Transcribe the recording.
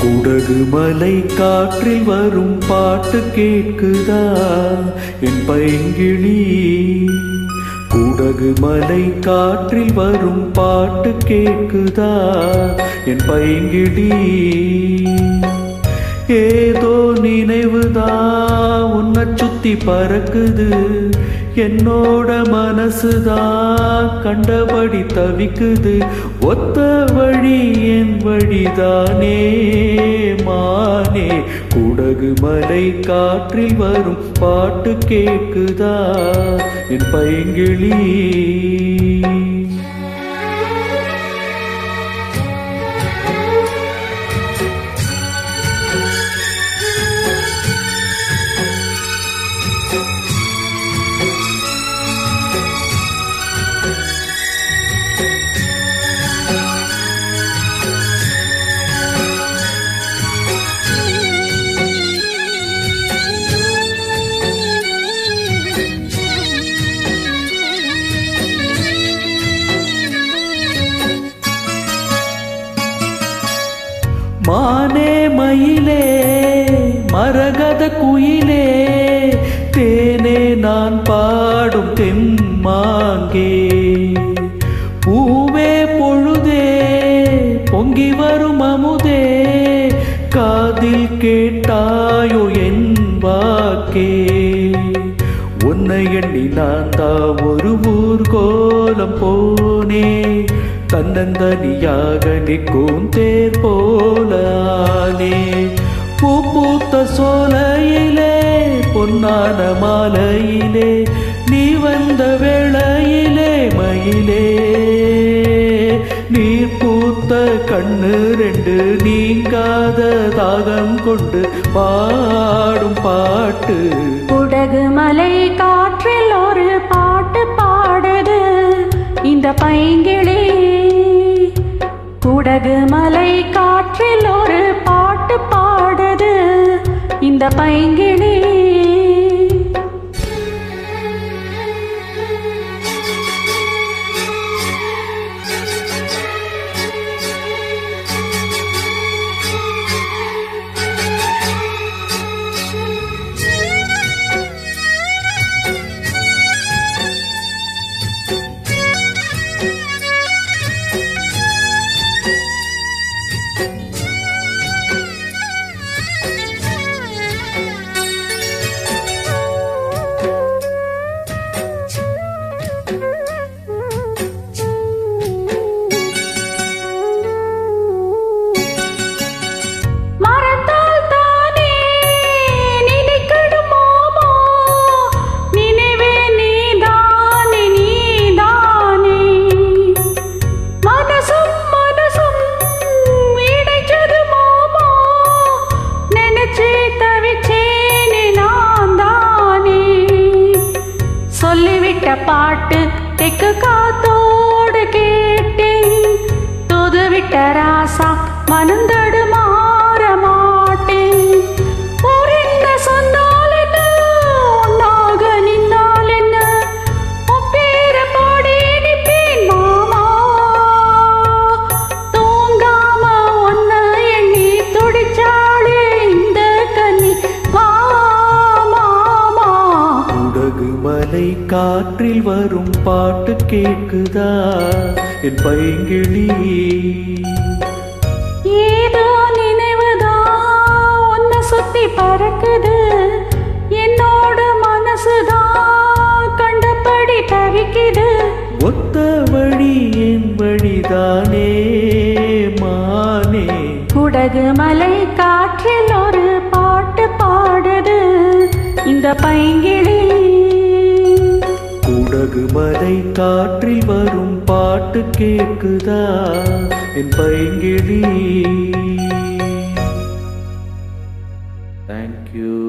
குடகு மலை காற்றில் வரும் பாட்டு கேட்குதா என் பைங்கிளி? குடகு மலை காற்றில் வரும் பாட்டு கேட்குதா என் பைங்கிளி? ஏதோ நினைவுதான் உன்னை சுத்தி பறக்குது, என்னோட மனசுதான் கண்டபடி தவிக்குது. ஒத்த வழி என் வழிதானே மானே. குடகு மலை காற்றில் வரும் பாட்டு கேட்குதா என் பைங்கிளி? மானே மயிலே மரகத குயிலே, தேனே நான் பாடும் தெம்மாங்கே. பூவே பொழுதே பொங்கி வரும் அமுதே, காதில் கேட்டாயோ என் வாக்கே. உன்னை எண்ணி நான் தான் ஒரு ஊர்கோலம் போனே, தன்னந்தனியாக நிற்கும் தேர் போலானே. பூ பூத்த சோலையிலே பொன்னான மாலையிலே, நீ வந்த வேளையிலே மயிலே. நீர் பூத்த கண்ணு ரெண்டு நீங்காத தாகம் கொண்டு பாடும் பாட்டு. குடகு மலை காற்றில் ஒரு பாட்டு பாடுது இந்த பைங்கிளி. குடகு மலை காற்றில் ஒரு பாட்டு பாடுது இந்த பைங்கிளி. பாட்டு தெக்கு காத்தோடு கேட்டேன், தொதுவிட்ட ராசா மனந்தடு மாற மாட்டேன். ஒரு என்ன சொன்னால் என்ன, ஒன்னாக நின்னால் என்ன, பேர பாடி நிற்பேன் மாமா. தூங்காம ஒன்ன எண்ணி துடிச்சாளே இந்த கண்ணி மாமா. குடகு மலை காற்றில் வரும் பாட்டு கேட்குதா என் பைங்கிளி? ஏதோ நினைவுதான் உன்னை சுத்தி பறக்குது, என்னோட மனசுதான் கண்டபடி தவிக்குது. ஒத்த வழி என் வழிதானே மானே. குடகு மலை காற்றில் ஒரு பாட்டு பாடுது இந்த பைங்கிளி. குடகு மலை காற்றில் வரும் பாட்டு கேட்குதா என் பைங்கிளி? Thank you.